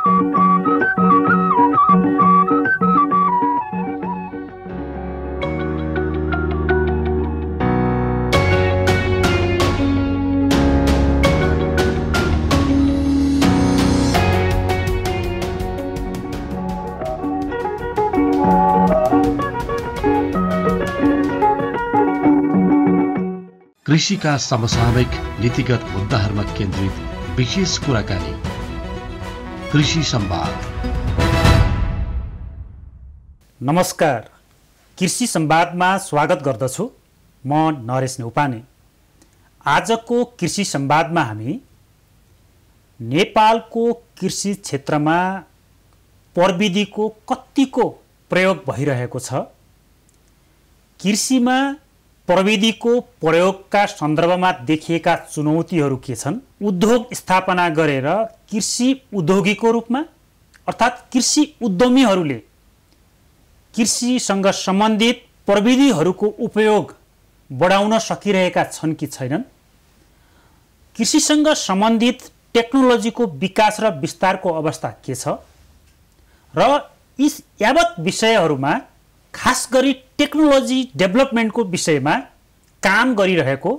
कृषिका समसामयिक नीतिगत मुद्दाहरूमा केन्द्रित विशेष कुराकानी कृषि संवाद। नमस्कार, कृषि संवादमा स्वागत गर्दछु। म नरेश नेउपाने। आजको कृषि संवादमा हामी नेपालको कृषि क्षेत्रमा प्रविधिको कतिको प्रयोग भइरहेको छ, कृषिमा प्रविधिको प्रयोगका सन्दर्भमा देखिएका चुनौतीहरू के छन्, उद्योग स्थापना गरेर कृषि उद्योगीको रूपमा अर्थात् कृषि उद्यमीहरूले कृषिसँग सम्बन्धित प्रविधिहरूको उपयोग बढाउन सकिरहेका छन् कि छैनन्, कृषिसँग सम्बन्धित टेक्नोलोजीको विकास र विस्तारको अवस्था के छ र यी यावत विषयहरूमा खास गरी टेक्नोलोजी डेभलपमेन्टको विषयमा काम गरिरहेको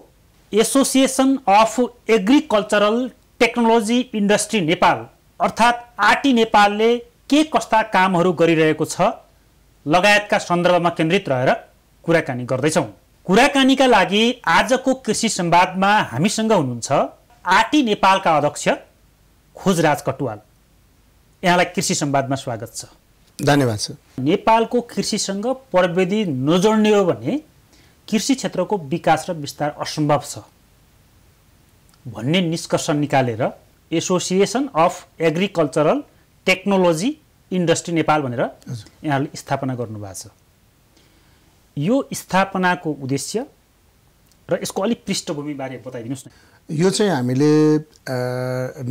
association of agricultural technology industry Nepal अर्थात् आरटी नेपालले के कस्ता कामहरू गरिरहेको छ लगायतका सन्दर्भमा केन्द्रित रहेर कुराकानी गर्दैछौँ। कुराकानीका लागि आजको कृषि संवादमा हामीसँग हुनुहुन्छ आरटी नेपालका अध्यक्ष खोजराज कटुवाल। यहाँलाई कृषि संवादमा स्वागत छ। धन्यवाद सर। नेपालको कृषिसँग प्रविधि नजोड्ने हो भने कृषि क्षेत्रको विकास र विस्तार असम्भव छ भन्ने निष्कर्ष निकालेर association of agricultural technology industry Nepal भनेर यहाँले स्थापना गर्नुभएको छ। यो स्थापनाको उद्देश्य र यसको अलिक पृष्ठभूमिबारे बताइदिनुहोस् न। यो चाहिँ हामीले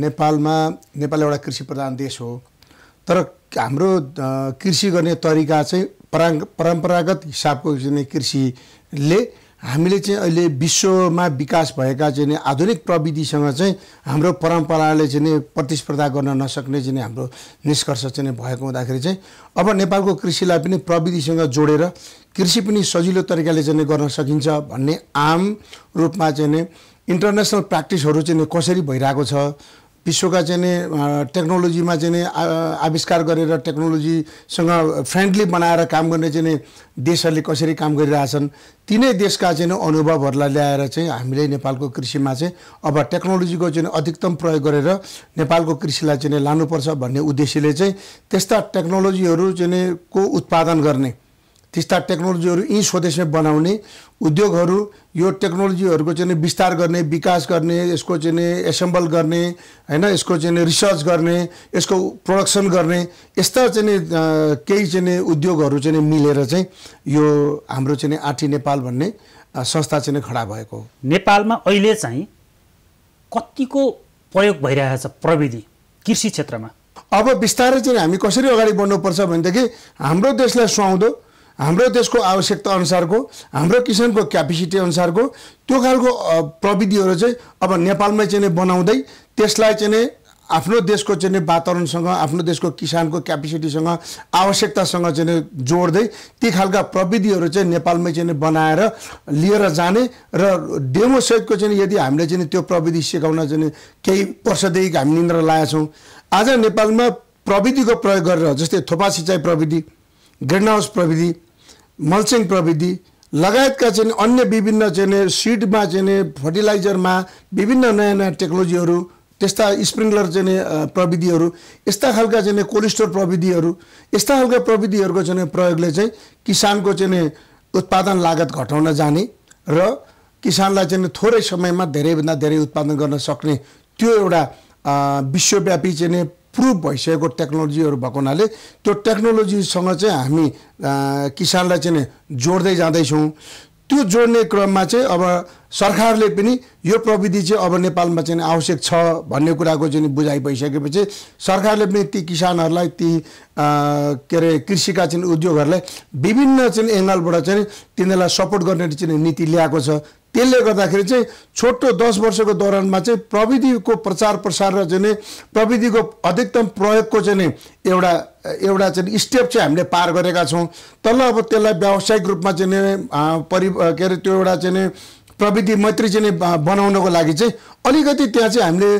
नेपाल एउटा कृषि प्रधान देश हो, तर हाम्रो कृषि गर्ने तरिका चाहिँ परम्परागत हिसाबको चाहिँ कृषिले हामीले चाहिँ अहिले विश्वमा विकास भएका चाहिँ आधुनिक प्रविधिसँग चाहिँ हाम्रो परम्पराले चाहिँ प्रतिस्पर्धा गर्न नसक्ने चाहिँ हाम्रो निष्कर्ष चाहिँ भएको हुँदाखेरि चाहिँ अब नेपालको कृषिलाई पनि प्रविधिसँग जोडेर कृषि पनि सजिलो तरिकाले चाहिँ गर्न सकिन्छ भन्ने आम रूपमा चाहिँ इन्टरनेसनल प्र्याक्टिसहरू चाहिँ कसरी भइरहेको छ, विश्वका चाहिँ टेक्नोलोजीमा चाहिँ आविष्कार गरेर टेक्नोलोजीसँग फ्रेन्डली बनाएर काम गर्ने चाहिँ देशहरूले कसरी काम गरिरहेछन्, तिनै देशका चाहिँ अनुभवहरूलाई ल्याएर चाहिँ हामीले नेपालको कृषिमा चाहिँ अब टेक्नोलोजीको चाहिँ अधिकतम प्रयोग गरेर नेपालको कृषिलाई चाहिँ लानुपर्छ भन्ने उद्देश्यले चाहिँ त्यस्ता टेक्नोलोजीहरू चाहिँ को उत्पादन गर्ने, त्यस्ता टेक्नोलोजीहरू यहीँ स्वदेशमै बनाउने, उद्योगहरू यो टेक्नोलोजीहरूको चाहिँ विस्तार गर्ने, विकास गर्ने, यसको चाहिँ एसेम्बल गर्ने हैन, यसको चाहिँ रिसर्च गर्ने, यसको प्रोडक्सन गर्ने, यस्ता चाहिँ केही चाहिँ उद्योगहरू चाहिँ मिलेर चाहिँ यो हाम्रो चाहिँ आरटी नेपाल भन्ने संस्था चाहिँ खडा भएको हो। नेपालमा अहिले चाहिँ कतिको प्रयोग भइरहेको छ प्रविधि कृषि क्षेत्रमा? अब बिस्तारै चाहिँ हामी कसरी अगाडि बढ्नुपर्छ भनेदेखि हाम्रो देशलाई सुहाउँदो, हाम्रो देशको आवश्यकता अनुसारको, हाम्रो किसानको क्यापेसिटी अनुसारको त्यो खालको प्रविधिहरू चाहिँ अब नेपालमै चाहिँ बनाउँदै त्यसलाई चाहिँ आफ्नो देशको चाहिँ वातावरणसँग, आफ्नो देशको किसानको क्यापेसिटीसँग, आवश्यकतासँग चाहिँ जोड्दै ती खालका प्रविधिहरू चाहिँ नेपालमै चाहिँ बनाएर लिएर जाने र डेमो सहितको चाहिँ यदि हामीले चाहिँ त्यो प्रविधि सिकाउन चाहिँ केही वर्षदेखि हामी निन्द्रा लागेका छौँ। आज नेपालमा प्रविधिको प्रयोग गरेर जस्तै थोपा सिँचाइ प्रविधि, ग्रिन हाउस प्रविधि, मल्चिङ प्रविधि लगायतका चाहिँ अन्य विभिन्न चाहिँ सिडमा चाहिँ फर्टिलाइजरमा विभिन्न नयाँ नयाँ टेक्नोलोजीहरू, त्यस्ता स्प्रिङ्कलर चाहिँ प्रविधिहरू, यस्ता खालका चाहिँ कोल्ड स्टोर प्रविधिहरू, यस्ता खालका प्रविधिहरूको चाहिँ प्रयोगले चाहिँ किसानको चाहिँ उत्पादन लागत घटाउन जाने र किसानलाई चाहिँ थोरै समयमा धेरैभन्दा धेरै उत्पादन गर्न सक्ने त्यो एउटा विश्वव्यापी चाहिँ प्रुभ भइसकेको टेक्नोलोजीहरू भएको हुनाले त्यो टेक्नोलोजीसँग चाहिँ हामी किसानलाई चाहिँ जोड्दै जाँदैछौँ। त्यो जोड्ने क्रममा चाहिँ अब सरकारले पनि यो प्रविधि चाहिँ अब नेपालमा चाहिँ आवश्यक छ भन्ने कुराको चाहिँ बुझाइ भइसकेपछि सरकारले पनि ती किसानहरूलाई, ती के अरे कृषिका चाहिँ उद्योगहरूलाई विभिन्न चाहिँ एङ्गलबाट चाहिँ तिनीहरूलाई सपोर्ट गर्ने चाहिँ नीति ल्याएको छ। त्यसले गर्दाखेरि चाहिँ छोटो 10 वर्षको दौरानमा चाहिँ प्रविधिको प्रचार प्रसार र चाहिँ प्रविधिको अधिकतम प्रयोगको चाहिँ एउटा चाहिँ स्टेप चाहिँ हामीले पार गरेका छौँ। तल अब त्यसलाई व्यावसायिक रूपमा चाहिँ के अरे त्यो एउटा चाहिँ प्रविधि मैत्री चाहिँ बनाउनको लागि चाहिँ अलिकति त्यहाँ चाहिँ हामीले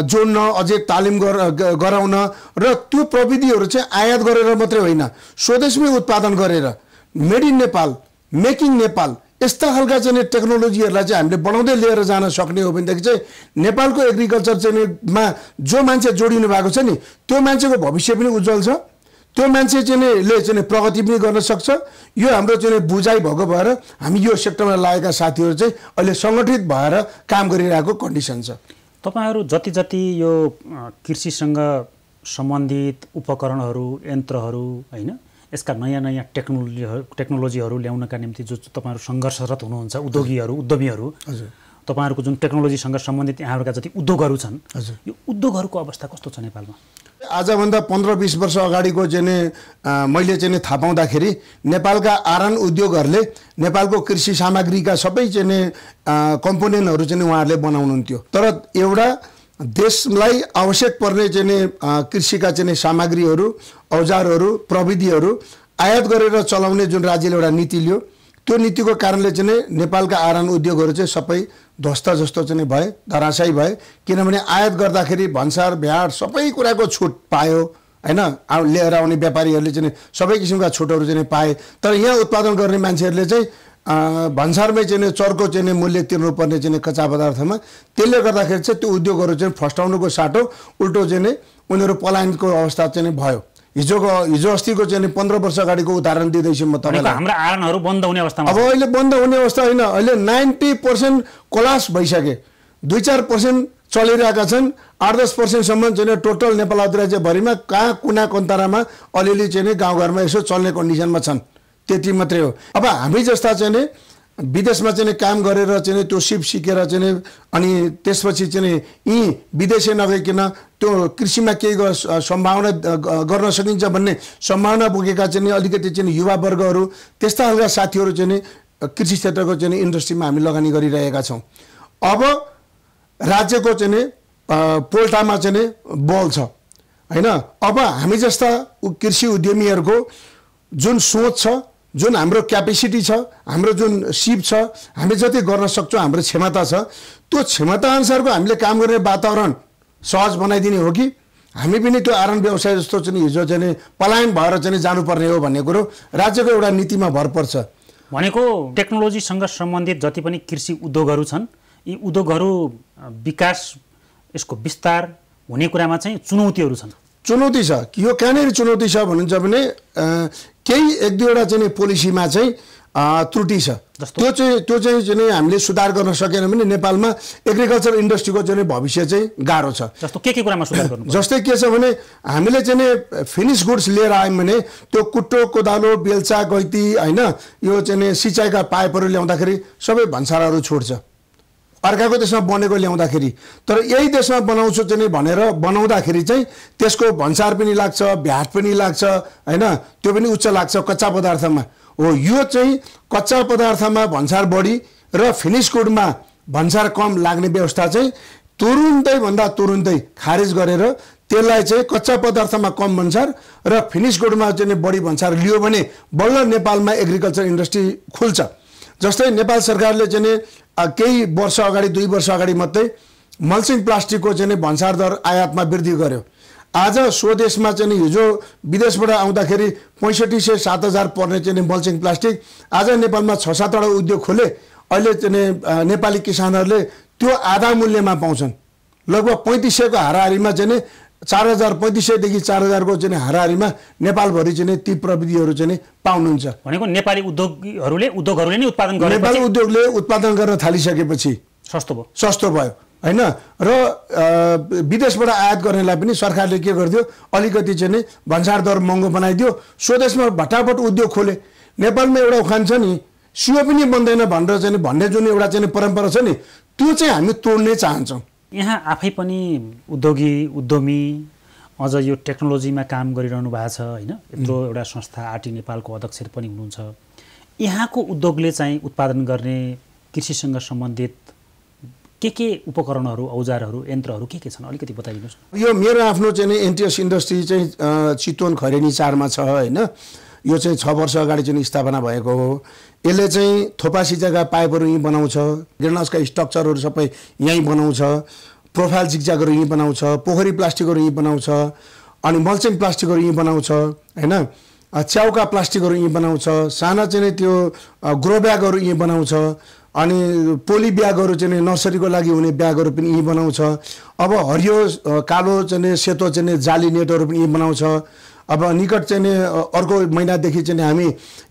जोड्न, अझै तालिम गराउन र त्यो प्रविधिहरू चाहिँ आयात गरेर मात्रै होइन, स्वदेशमै उत्पादन गरेर made in Nepal, making Nepal यस्ता खालका चाहिँ टेक्नोलोजीहरूलाई चाहिँ हामीले बढाउँदै लिएर जान सक्ने हो भनेदेखि चाहिँ नेपालको एग्रिकल्चर चाहिँ मा जो मान्छे जोडिनु भएको छ नि त्यो मान्छेको भविष्य पनि उज्जवल छ, त्यो मान्छे चाहिँ प्रगति पनि गर्न सक्छ। यो हाम्रो चाहिँ बुझाइ भएको भएर हामी यो सेक्टरमा लागेका साथीहरू चाहिँ अहिले सङ्गठित भएर काम गरिरहेको कन्डिसन छ। तपाईहरु जति जति यो कृषिसँग सम्बन्धित उपकरणहरू, यन्त्रहरू हैन, यसका नयाँ नयाँ टेक्नोलोजीहरू ल्याउनका निम्ति जो तपाईहरु संघर्षरत हुनुहुन्छ, उद्यमीहरू तपाईहरुको जुन टेक्नोलोजीसँग सम्बन्धित यहाँहरुका जति उद्योगहरू छन्, यो उद्योगहरूको अवस्था कस्तो छ नेपालमा? आजभन्दा 15-20 वर्ष अगाडिको चाहिँ मैले चाहिँ थाहा पाउँदाखेरि नेपालका आरन उद्योगहरूले नेपालको कृषि सामग्रीका सबै चाहिँ कम्पोनेन्टहरू चाहिँ उहाँहरूले बनाउनुहुन्थ्यो। तर एउटा देशलाई आवश्यक पर्ने चाहिँ कृषिका चाहिँ सामग्रीहरू, औजारहरू, प्रविधिहरू आयात गरेर चलाउने जुन राज्यले एउटा नीति लियो, त्यो नीतिको कारणले चाहिँ नेपालका आरन उद्योगहरू चाहिँ सबै ध्वस्त जस्तो चाहिँ भए, धराशायी भए। किनभने आयात गर्दाखेरि भन्सार भ्याट सबै कुराको छुट पायो हैन, लिएर आउने व्यापारीहरूले चाहिँ सबै किसिमका छुटहरू चाहिँ पाए। तर यहाँ उत्पादन गर्ने मान्छेहरूले चाहिँ भन्सारमै चाहिँ चर्को चाहिँ मूल्य तिर्नुपर्ने चाहिँ कच्चा पदार्थमा, त्यसले गर्दाखेरि चाहिँ त्यो उद्योगहरू चाहिँ फस्टाउनुको साटो उल्टो चाहिँ उनीहरू पलायनको अवस्था चाहिँ भयो। हिजो अस्तिको चाहिँ 15 वर्ष अगाडिको उदाहरण दिँदैछु म तपाईँलाई। हाम्रो आरनहरू बन्द हुने अवस्थामा, अब अहिले बन्द हुने अवस्था होइन, अहिले 90% कोलास भइसके, 2-4% चलिरहेका छन्। 8-10%सम्म चाहिँ टोटल नेपाल अधिराज्यभरिमा कहाँ कुना कन्तरामा अलिअलि चाहिँ गाउँघरमा यसो चल्ने कन्डिसनमा छन्, त्यति मात्रै हो। अब हामी जस्ता चाहिँ विदेशमा चाहिँ काम गरेर चाहिँ त्यो सिप सिकेर चाहिँ अनि त्यसपछि चाहिँ यी विदेशै नगइकन त्यो कृषिमा केही सम्भावना गर्न सकिन्छ भन्ने सम्भावना बोकेका चाहिँ अलिकति चाहिँ युवा वर्गहरू, त्यस्ता खालका साथीहरू चाहिँ कृषि क्षेत्रको चाहिँ इन्डस्ट्रीमा हामी लगानी गरिरहेका छौँ। अब राज्यको चाहिँ पोल्टामा चाहिँ बल छ हैन। अब हामी जस्ता कृषि उद्यमीहरूको जुन सोच छ, जुन हाम्रो क्यापेसिटी छ, हाम्रो जुन सिप छ, हामी जति गर्न सक्छौँ, हाम्रो क्षमता छ, त्यो क्षमता अनुसारको हामीले काम गर्ने वातावरण सहज बनाइदिने हो कि हामी पनि त्यो आरन व्यवसाय जस्तो चाहिँ हिजो चाहिँ पलायन भएर चाहिँ जानुपर्ने हो भन्ने कुरो राज्यको एउटा नीतिमा भर पर्छ। भनेको टेक्नोलोजीसँग सम्बन्धित जति पनि कृषि उद्योगहरू छन्, यी उद्योगहरू विकास, यसको विस्तार हुने कुरामा चाहिँ चुनौतीहरू छन्। चुनौती छ। यो कहाँनिर चुनौती छ भन्नुहुन्छ भने केही 1-2वटा चाहिँ पोलिसीमा चाहिँ त्रुटि छ। त्यो चाहिँ हामीले सुधार गर्न सकेन भने नेपालमा एग्रिकल्चर इन्डस्ट्रीको चाहिँ भविष्य चाहिँ गाह्रो छ। जस्तो के कुरामा सुधार गर्नु? जस्तै के छ भने हामीले चाहिँ फिनिस गुड्स लिएर आयौँ भने त्यो कुट्टो, कोदालो, बेल्चा, गैती हैन, यो चाहिँ सिँचाइका पाइपहरू ल्याउँदाखेरि सबै भन्सारहरू छोड्छ अर्काको देशमा बनेको ल्याउँदाखेरि। तर यही देशमा बनाउँछु चाहिँ भनेर बनाउँदाखेरि चाहिँ त्यसको भन्सार पनि लाग्छ, भ्याट पनि लाग्छ हैन, त्यो पनि उच्च लाग्छ कच्चा पदार्थमा। हो, यो चाहिँ कच्चा पदार्थमा भन्सार बढी र फिनिस गुडमा भन्सार कम लाग्ने व्यवस्था चाहिँ तुरुन्तै खारेज गरेर त्यसलाई चाहिँ कच्चा पदार्थमा कम भन्सार र फिनिस गुडमा चाहिँ बढी भन्सार लियो भने बल्ल नेपालमा एग्रिकल्चर इन्डस्ट्री खुल्छ। जस्तै नेपाल सरकारले चाहिँ केही वर्ष अगाडि, 2 वर्ष अगाडि मात्रै मल्चिङ प्लास्टिकको चाहिँ भन्सार दर आयातमा वृद्धि गर्यो। आज स्वदेशमा चाहिँ हिजो विदेशबाट आउँदाखेरि 6500-7000 पर्ने चाहिँ मल्चिङ प्लास्टिक आज नेपालमा 6-7वटा उद्योग खोले। अहिले चाहिँ नेपाली किसानहरूले त्यो आधा मूल्यमा पाउँछन्। लगभग 3500को हाराहारीमा चाहिँ 3500देखि 4000को चाहिँ हाराहारीमा नेपालभरि चाहिँ ती प्रविधिहरू चाहिँ पाउनुहुन्छ। भनेको नेपाली उद्योगहरूले नै उत्पादन गरेपछि, नेपाली उद्योगले उत्पादन गर्न थालिसकेपछि सस्तो भयो हैन। र विदेशबाट आयात गर्नेलाई पनि सरकारले के गरिदियो, अलिकति चाहिँ भन्सार दर महँगो बनाइदियो। स्वदेशमा भटाभट उद्योग खोले। नेपालमा एउटा उखान छ नि, सियो पनि बन्दैन भनेर चाहिँ भन्ने जुन एउटा चाहिँ परम्परा छ नि, त्यो चाहिँ हामी तोड्नै चाहन्छौँ। यहाँ आफै पनि उद्यमी अझ यो टेक्नोलोजीमा काम गरिरहनु भएको छ हैन, यत्रो एउटा संस्था आरटी नेपालको अध्यक्ष पनि हुनुहुन्छ। यहाँको उद्योगले चाहिँ उत्पादन गर्ने कृषिसँग सम्बन्धित के उपकरणहरू औजारहरू यन्त्रहरू के छन् अलिकति बताइदिनुहोस् न। यो मेरो आफ्नो चाहिँ नि एनटिएस इन्डस्ट्री चाहिँ चितवन खरेनी 4 मा छ हैन। यो चाहिँ 6 वर्ष अगाडि चाहिँ स्थापना भएको हो। यसले चाहिँ थोपा सिजाका पाइपहरू यहीँ बनाउँछ, ग्रेनाउसका स्ट्रक्चरहरू सबै यहीँ बनाउँछ, प्रोफाइल जिगजागहरू यहीँ बनाउँछ, पोखरी प्लास्टिकहरू यहीँ बनाउँछ, अनि मल्चिङ प्लास्टिकहरू यहीँ बनाउँछ हैन, च्याउका प्लास्टिकहरू यहीँ बनाउँछ, साना चाहिँ त्यो ग्रो ब्यागहरू यहीँ बनाउँछ, अनि पोली ब्यागहरू चाहिँ नर्सरीको लागि हुने ब्यागहरू पनि यहीँ बनाउँछ। अब हरियो कालो चाहिँ सेतो चाहिँ जाली नेटहरू पनि यहीँ बनाउँछ। अब निकट चाहिँ अर्को महिनादेखि चाहिँ हामी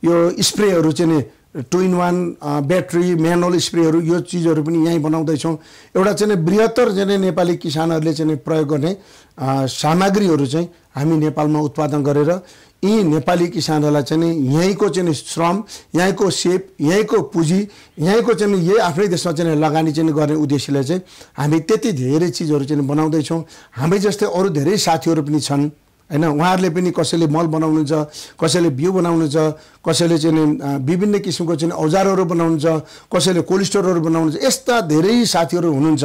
यो स्प्रेहरू चाहिँ 2-in-1 ब्याट्री म्यानुअल स्प्रेहरू यो चिजहरू पनि यहीँ बनाउँदैछौँ। एउटा चाहिँ बृहत्तर चाहिँ नेपाली किसानहरूले चाहिँ प्रयोग गर्ने सामग्रीहरू चाहिँ हामी नेपालमा उत्पादन गरेर यी नेपाली किसानहरूलाई चाहिँ यहीँको चाहिँ श्रम, यहीँको सेप, यहीँको पुँजी, यहीँको चाहिँ यही आफ्नै देशमा चाहिँ लगानी चाहिँ गर्ने उद्देश्यले चाहिँ हामी त्यति धेरै चिजहरू चाहिँ बनाउँदैछौँ। हामी जस्तै अरू धेरै साथीहरू पनि छन् हैन। उहाँहरूले पनि कसैले मल बनाउनुहुन्छ, कसैले बिउ बनाउनुहुन्छ, कसैले चाहिँ विभिन्न किसिमको चाहिँ औजारहरू बनाउनुहुन्छ, कसैले कोल्ड स्टोरहरू बनाउनुहुन्छ। यस्ता धेरै साथीहरू हुनुहुन्छ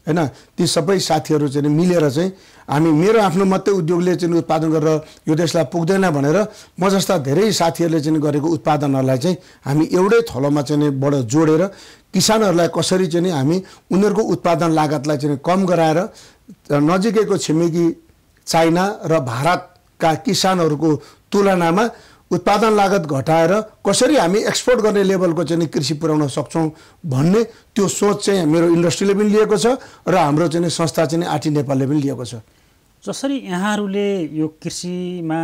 हैन। ती सबै साथीहरू चाहिँ मिलेर चाहिँ हामी मेरो आफ्नो मात्रै उद्योगले चाहिँ उत्पादन गरेर यो देशलाई पुग्दैन भनेर म जस्ता धेरै साथीहरूले चाहिँ गरेको उत्पादनहरूलाई चाहिँ हामी एउटै थलोमा चाहिँ बाट जोडेर किसानहरूलाई कसरी चाहिँ हामी उनीहरूको उत्पादन लागतलाई चाहिँ कम गराएर नजिकैको छिमेकी चाइना र भारतका किसानहरूको तुलनामा उत्पादन लागत घटाएर कसरी हामी एक्सपोर्ट गर्ने लेभलको चाहिँ कृषि पुर्याउन सक्छौँ भन्ने त्यो सोच चाहिँ मेरो इन्डस्ट्रीले पनि लिएको छ र हाम्रो चाहिँ संस्था चाहिँ आरटी नेपालले पनि लिएको छ। जसरी यहाँहरूले यो कृषिमा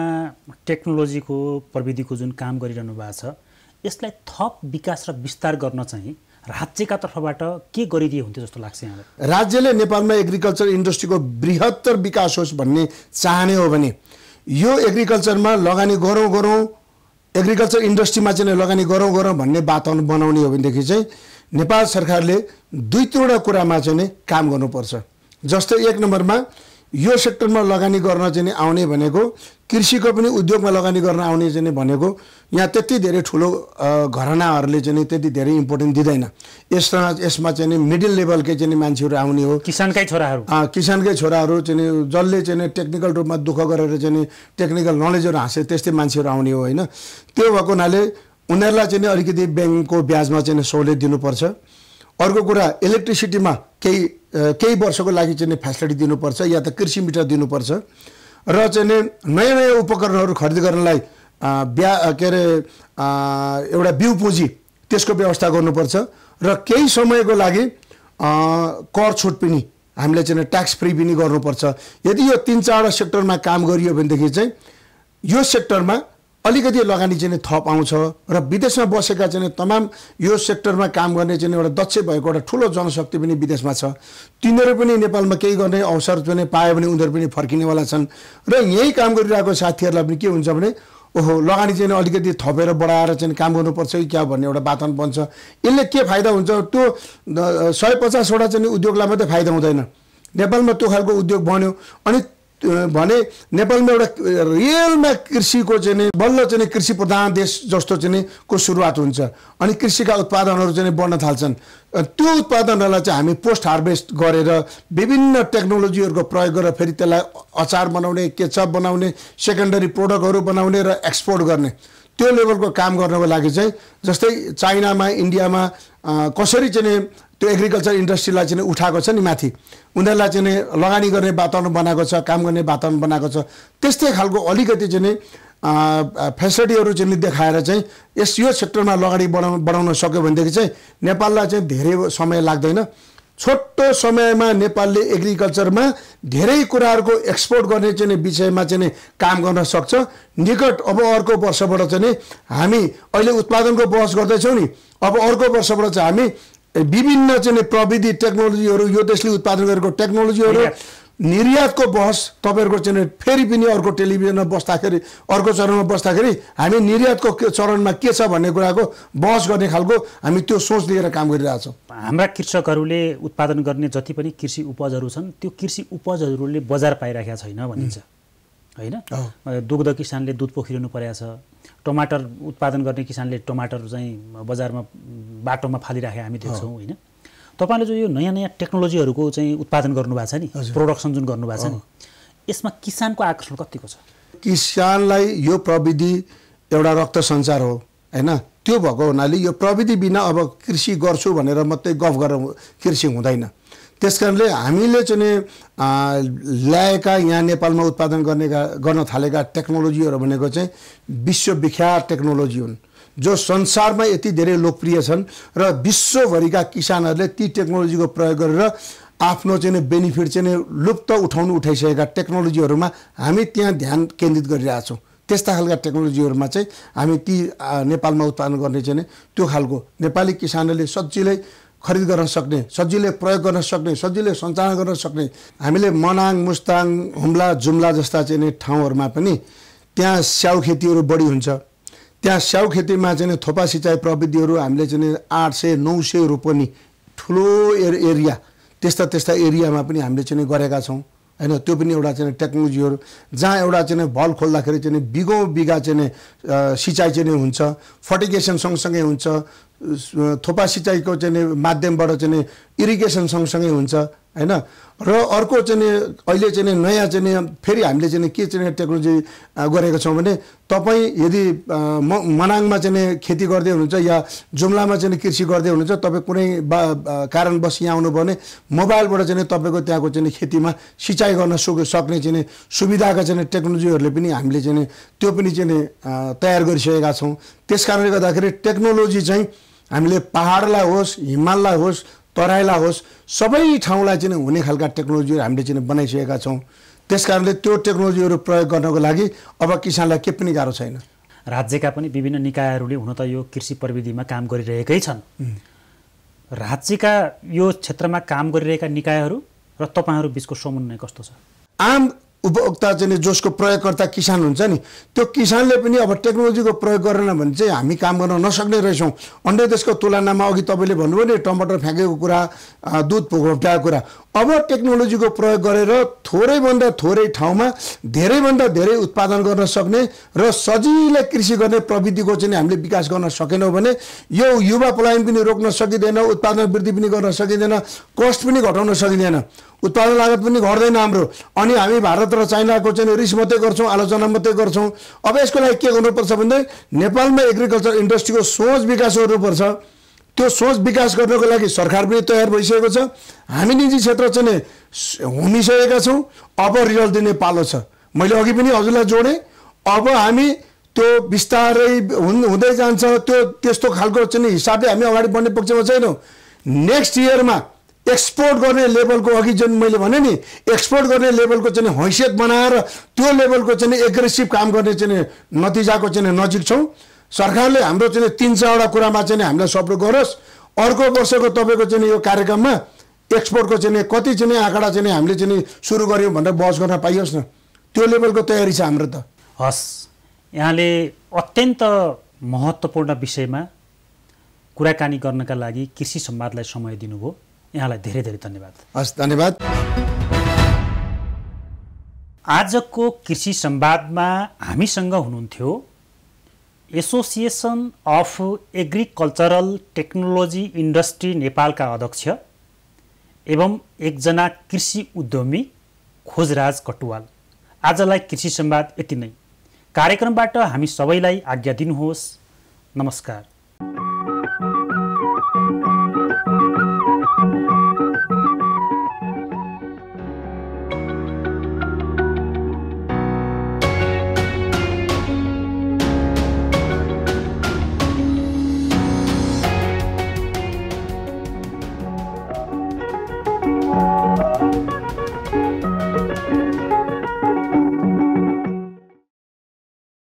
टेक्नोलोजीको प्रविधिको जुन काम गरिरहनु भएको छ यसलाई थप विकास र विस्तार गर्न चाहिँ राज्यका तर्फबाट के गरिदिए हुन्थ्यो जस्तो लाग्छ यहाँलाई? राज्यले नेपालमा एग्रिकल्चर इन्डस्ट्रीको बृहत्तर विकास होस् भन्ने चाहने हो भने यो एग्रिकल्चरमा लगानी गरौँ, एग्रिकल्चर इन्डस्ट्रीमा चाहिँ लगानी गरौँ भन्ने वातावरण बनाउने हो भनेदेखि चाहिँ नेपाल सरकारले 2-3वटा कुरामा चाहिँ काम गर्नुपर्छ। जस्तै 1 नम्बरमा यो सेक्टरमा लगानी गर्न चाहिँ आउने भनेको कृषिको पनि उद्योगमा लगानी गर्न आउने चाहिँ भनेको यहाँ त्यति धेरै ठुलो घरानाहरूले चाहिँ त्यति धेरै इम्पोर्टेन्स दिँदैन। यसमा चाहिँ मिडल लेभलकै चाहिँ मान्छेहरू आउने हो, किसानकै छोराहरू चाहिँ जसले चाहिँ टेक्निकल रूपमा दुःख गरेर चाहिँ टेक्निकल नलेजहरू हासे त्यस्तै मान्छेहरू आउने हो हैन। त्यो भएको हुनाले उनीहरूलाई चाहिँ अलिकति ब्याङ्कको ब्याजमा चाहिँ सहुलियत दिनुपर्छ। अर्को कुरा इलेक्ट्रिसिटीमा केही वर्षको लागि चाहिँ फ्यासिलिटी दिनुपर्छ या त कृषि मिटर दिनुपर्छ र चाहिँ नयाँ उपकरणहरू खरिद गर्नलाई एउटा बिउ पुँजी त्यसको व्यवस्था गर्नुपर्छ र केही समयको लागि कर छुट पनि हामीले चाहिँ ट्याक्स फ्री पनि गर्नुपर्छ। यदि यो 3-4 सेक्टरमा काम गरियो भनेदेखि चाहिँ यो सेक्टरमा अलिकति लगानी चाहिँ थप आउँछ र विदेशमा बसेका चाहिँ तमाम यो सेक्टरमा काम गर्ने चाहिँ एउटा दक्ष भएको एउटा ठुलो जनशक्ति पनि विदेशमा छ। तिनीहरू पनि नेपालमा केही गर्ने अवसर चाहिँ पायो भने उनीहरू पनि फर्किनेवाला छन् र यही काम गरिरहेको साथीहरूलाई पनि के हुन्छ भने ओहो लगानी चाहिँ अलिकति थपेर बढाएर चाहिँ काम गर्नुपर्छ कि क्या भन्ने एउटा वातावरण बन्छ। यसले के फाइदा हुन्छ? त्यो 150वटा चाहिँ उद्योगलाई मात्रै फाइदा हुँदैन। नेपालमा त्यो खालको उद्योग बन्यो अनि भने नेपालमा एउटा रियलमा कृषिको चाहिँ बल्ल चाहिँ कृषि प्रधान देश जस्तो चाहिँ को सुरुवात हुन्छ अनि कृषिका उत्पादनहरू चाहिँ बढ्न थाल्छन्। त्यो उत्पादनहरूलाई चाहिँ हामी पोस्ट हार्भेस्ट गरेर विभिन्न टेक्नोलोजीहरूको प्रयोग गरेर फेरि त्यसलाई अचार बनाउने, केचप बनाउने, सेकेन्डरी प्रोडक्टहरू बनाउने र एक्सपोर्ट गर्ने त्यो लेभलको काम गर्नको लागि चाहिँ जस्तै चाइनामा, इन्डियामा कसरी चाहिँ त्यो एग्रिकल्चर इन्डस्ट्रीलाई चाहिँ उठाएको छ नि माथि, उनीहरूलाई चाहिँ लगानी गर्ने वातावरण बनाएको छ, काम गर्ने वातावरण बनाएको छ। त्यस्तै खालको अलिकति चाहिँ फेसिलिटीहरू चाहिँ देखाएर चाहिँ यो सेक्टरमा लगानी बढाउन सक्यो भनेदेखि चाहिँ नेपाललाई चाहिँ धेरै समय लाग्दैन। छोटो समयमा नेपालले एग्रिकल्चरमा धेरै कुराहरूको एक्सपोर्ट गर्ने चाहिँ विषयमा चाहिँ काम गर्न सक्छ। निकट अब अर्को वर्षबाट चाहिँ हामी अहिले उत्पादनको बहस गर्दैछौँ नि, अब अर्को वर्षबाट चाहिँ हामी विभिन्न चाहिँ प्रविधि टेक्नोलोजीहरू यो देशले उत्पादन गरेको टेक्नोलोजीहरू निर्यातको बहस तपाईँहरूको चाहिँ फेरि पनि अर्को टेलिभिजनमा बस्दाखेरि अर्को चरणमा बस्दाखेरि हामी निर्यातको चरणमा के छ भन्ने कुराको बहस गर्ने खालको हामी त्यो सोच लिएर काम गरिरहेछौँ। हाम्रा कृषकहरूले उत्पादन गर्ने जति पनि कृषि उपजहरू छन् त्यो कृषि उपजहरूले बजार पाइरहेका छैन भनिन्छ। होइन। दुग्ध किसानले दुध पोखिरहनु परेको छ, टमाटर उत्पादन गर्ने किसानले टमाटर चाहिँ बजारमा बाटोमा फालिराखेको हामी देख्छौँ होइन। तपाईँले जो यो नयाँ नयाँ टेक्नोलोजीहरूको चाहिँ उत्पादन गर्नुभएको छ नि, प्रोडक्सन जुन गर्नुभएको छ नि, यसमा किसानको आकर्षण कतिको छ? किसानलाई यो प्रविधि एउटा रक्त सञ्चार हो होइन। त्यो भएको हुनाले यो प्रविधि बिना अब कृषि गर्छु भनेर मात्रै गफ गरेर कृषि हुँदैन। त्यसकारणले हामीले चाहिँ ल्याएका यहाँ नेपालमा उत्पादन गर्न थालेका टेक्नोलोजीहरू भनेको चाहिँ विश्वविख्यात टेक्नोलोजी हुन्, जो संसारमा यति धेरै लोकप्रिय छन् र विश्वभरिका किसानहरूले ती टेक्नोलोजीको प्रयोग गरेर आफ्नो चाहिँ बेनिफिट चाहिँ लुप्त उठाइसकेका टेक्नोलोजीहरूमा हामी त्यहाँ ध्यान केन्द्रित गरिरहेछौँ। त्यस्ता खालका टेक्नोलोजीहरूमा चाहिँ हामी ती नेपालमा उत्पादन गर्ने चाहिँ त्यो खालको नेपाली किसानहरूले सजिलै खरिद गर्न सक्ने, सजिलै प्रयोग गर्न सक्ने, सजिलै सञ्चालन गर्न सक्ने, हामीले मनाङ, मुस्ताङ, हुम्ला, जुम्ला जस्ता चाहिँ ठाउँहरूमा पनि त्यहाँ स्याउ खेतीहरू बढी हुन्छ। त्यहाँ स्याउ खेतीमा चाहिँ थोपा सिँचाइ प्रविधिहरू हामीले चाहिँ 800-900 रोपनी ठुलो एरिया त्यस्ता एरियामा पनि हामीले चाहिँ गरेका छौँ होइन। त्यो पनि एउटा चाहिँ टेक्नोलोजीहरू जहाँ एउटा चाहिँ भल खोल्दाखेरि चाहिँ बिघौँ बिघा चाहिँ सिँचाइ चाहिँ हुन्छ, फर्टिगेसन सँगसँगै हुन्छ, थोपा सिँचाइको चाहिँ माध्यमबाट चाहिँ इरिगेसन सँगसँगै हुन्छ होइन। र अर्को चाहिँ अहिले चाहिँ नयाँ चाहिँ फेरि हामीले चाहिँ के चाहिँ टेक्नोलोजी गरेको छौँ भने तपाईँ यदि मनाङमा चाहिँ खेती गर्दै हुनुहुन्छ या जुम्लामा चाहिँ कृषि गर्दै हुनुहुन्छ, तपाईँ कुनै कारणवश यहाँ आउनुभयो भने मोबाइलबाट चाहिँ तपाईँको त्यहाँको चाहिँ खेतीमा सिँचाइ गर्न सक्ने चाहिँ सुविधाका चाहिँ टेक्नोलोजीहरूले पनि हामीले चाहिँ त्यो पनि चाहिँ तयार गरिसकेका छौँ। त्यस कारणले गर्दाखेरि टेक्नोलोजी चाहिँ हामीले पहाडलाई होस्, हिमाललाई होस्, तराईलाई होस्, सबै ठाउँलाई चाहिँ हुने खालका टेक्नोलोजीहरू हामीले चाहिँ बनाइसकेका छौँ। त्यस कारणले त्यो टेक्नोलोजीहरू प्रयोग गर्नको लागि अब किसानलाई के पनि गाह्रो छैन। राज्यका पनि विभिन्न निकायहरूले हुन त यो कृषि प्रविधिमा काम गरिरहेकै छन्। राज्यका यो क्षेत्रमा काम गरिरहेका निकायहरू र तपाईँहरू बिचको समन्वय कस्तो छ? आम उपभोक्ता चाहिँ जसको प्रयोगकर्ता किसान हुन्छ नि, त्यो किसानले पनि अब टेक्नोलोजीको प्रयोग गरेन भने चाहिँ हामी काम गर्न नसक्ने रहेछौँ। अन्य देशको तुलनामा अघि तपाईँले भन्नुभयो नि टमाटर फ्याँकेको कुरा, दुध घोप्टाएको कुरा, अब टेक्नोलोजीको प्रयोग गरेर थोरैभन्दा थोरै ठाउँमा धेरैभन्दा धेरै उत्पादन गर्न सक्ने र सजिलै कृषि गर्ने प्रविधिको चाहिँ हामीले विकास गर्न सकेनौँ भने यो युवा पलायन पनि रोक्न सकिँदैन, उत्पादन वृद्धि पनि गर्न सकिँदैन, कस्ट पनि घटाउन सकिँदैन, उत्पादन लागत पनि घट्दैन हाम्रो। अनि हामी भारत र चाइनाको चाहिँ रिस मात्रै गर्छौँ, आलोचना मात्रै गर्छौँ। अब यसको लागि के गर्नुपर्छ भने नेपालमा एग्रिकल्चर इन्डस्ट्रीको सोच विकास गर्नुपर्छ। त्यो सोच विकास गर्नको लागि सरकार पनि तयार भइसकेको छ, हामी निजी क्षेत्र चाहिँ हुमिसकेका छौँ। अब रिजल्ट दिने पालो छ। मैले अघि पनि हजुरलाई जोडेँ, अब हामी त्यो बिस्तारै हुँदै जान्छ। त्यो त्यस्तो खालको चाहिँ हिसाबले हामी अगाडि बढ्ने पक्षमा छैनौँ। नेक्स्ट इयरमा एक्सपोर्ट गर्ने लेभलको अघि जुन मैले भने नि एक्सपोर्ट गर्ने लेभलको चाहिँ हैसियत बनाएर त्यो लेभलको चाहिँ एग्रेसिभ काम गर्ने चाहिँ नतिजाको चाहिँ नजिक छौँ। सरकारले हाम्रो चाहिँ 3-4वटा कुरामा चाहिँ हामीलाई सपोर्ट गरोस्। अर्को वर्षको तपाईँको चाहिँ यो कार्यक्रममा एक्सपोर्टको चाहिँ कति चाहिँ आँकडा चाहिँ हामीले चाहिँ सुरु गऱ्यौँ भनेर बहस गर्न पाइयोस् न, त्यो लेभलको तयारी छ हाम्रो त। हस्, यहाँले अत्यन्त महत्त्वपूर्ण विषयमा कुराकानी गर्नका लागि कृषि संवादलाई समय दिनुभयो, यहाँलाई धेरै धेरै धन्यवाद। हस्, धन्यवाद। आजको कृषि संवादमा हामीसँग हुनुहुन्थ्यो association of agricultural technology industry नेपालका अध्यक्ष एवं एकजना कृषि उद्यमी खोजराज कटुवाल। आजलाई कृषि संवाद यति नै। कार्यक्रमबाट हामी सबैलाई आज्ञा दिनुहोस्। नमस्कार।